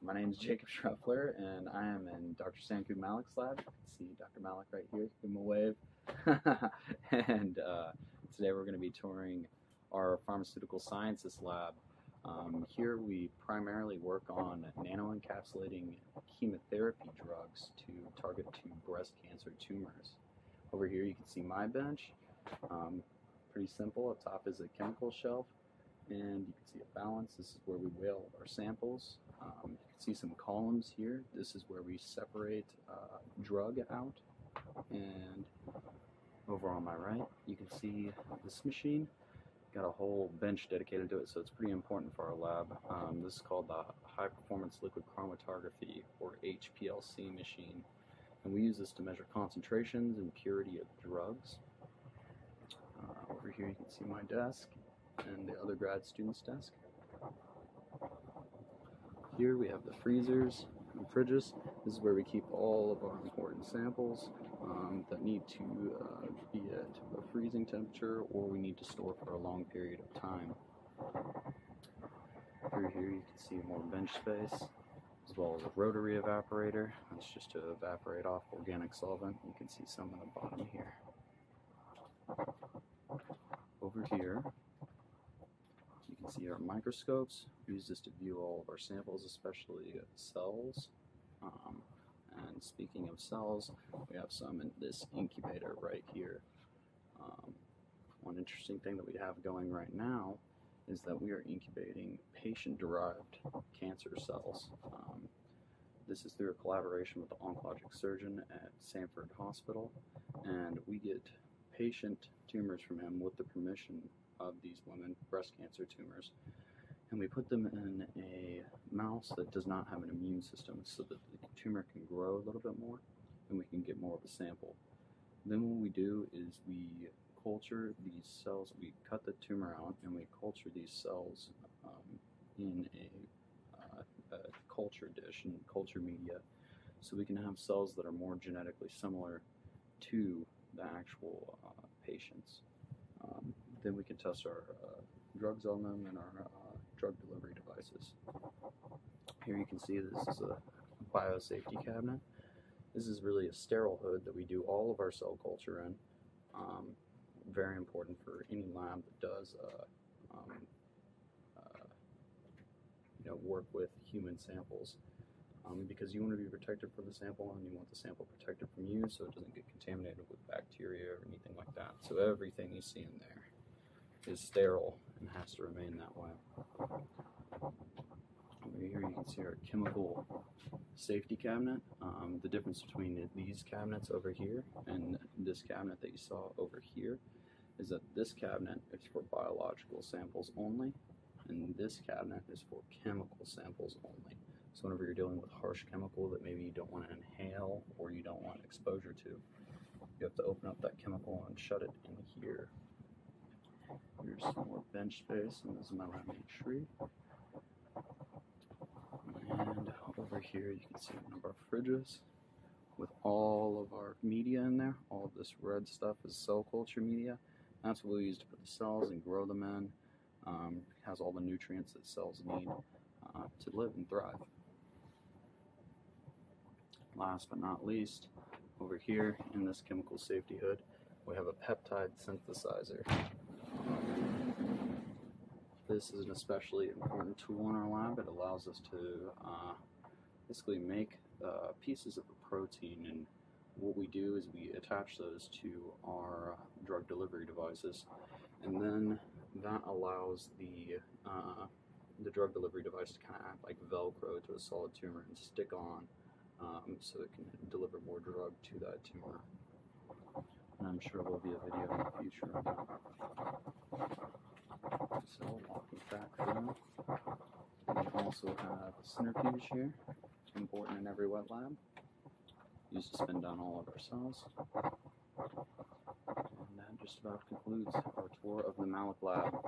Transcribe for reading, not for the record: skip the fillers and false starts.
My name is Jacob Schreffler, and I am in Dr. Sanku Mallik's lab. You can see Dr. Mallik right here. Give him a wave. And today we're going to be touring our Pharmaceutical Sciences lab. Here we primarily work on nano-encapsulating chemotherapy drugs to target to breast cancer tumors. Over here you can see my bench. Pretty simple. Up top is a chemical shelf, and you can see a balance. This is where we weigh all our samples. You can see some columns here. This is where we separate drug out. And over on my right, you can see this machine. Got a whole bench dedicated to it, so it's pretty important for our lab. This is called the High Performance Liquid Chromatography, or HPLC machine. And we use this to measure concentrations and purity of drugs. Over here you can see my desk and the other grad student's desk. Here we have the freezers and fridges. This is where we keep all of our important samples that need to be at a freezing temperature, or we need to store for a long period of time. Through here you can see more bench space, as well as a rotary evaporator. That's just to evaporate off organic solvent. You can see some on the bottom here. Over here, you can see our microscopes. We use this to view all of our samples, especially cells. And speaking of cells, we have some in this incubator right here. One interesting thing that we have going right now is that we are incubating patient-derived cancer cells. This is through a collaboration with the oncologic surgeon at Sanford Hospital, and we get patient tumors from him with the permission of these women, breast cancer tumors, and we put them in a mouse that does not have an immune system, so that the tumor can grow a little bit more and we can get more of a sample. Then what we do is we culture these cells. We cut the tumor out and we culture these cells in a culture dish and culture media, so we can have cells that are more genetically similar to the actual patients. Then we can test our drugs on them and our drug delivery devices. Here you can see this is a biosafety cabinet. This is really a sterile hood that we do all of our cell culture in. Very important for any lab that does work with human samples, because you want to be protected from the sample and you want the sample protected from you, so it doesn't get contaminated with bacteria or anything like that. So everything you see in there is sterile and has to remain that way. Over here you can see our chemical safety cabinet. The difference between these cabinets over here and this cabinet that you saw over here is that this cabinet is for biological samples only, and this cabinet is for chemical samples only. So whenever you're dealing with harsh chemical that maybe you don't want to inhale or you don't want exposure to, you have to open up that chemical and shut it in here. Here's some more bench space, and this is my laminate tree. And over here you can see one of our fridges with all of our media in there. All of this red stuff is cell culture media. That's what we use to put the cells and grow them in. It has all the nutrients that cells need to live and thrive. Last but not least, over here in this chemical safety hood, we have a peptide synthesizer. This is an especially important tool in our lab. It allows us to basically make pieces of a protein, and what we do is we attach those to our drug delivery devices, and then that allows the drug delivery device to kind of act like Velcro to a solid tumor and stick on, so it can deliver more drug to that tumor. And I'm sure there'll be a video in the future of that. So walking back through, we also have a centrifuge here, important in every wet lab, used to spin down all of our cells. And that just about concludes our tour of the Mallik lab.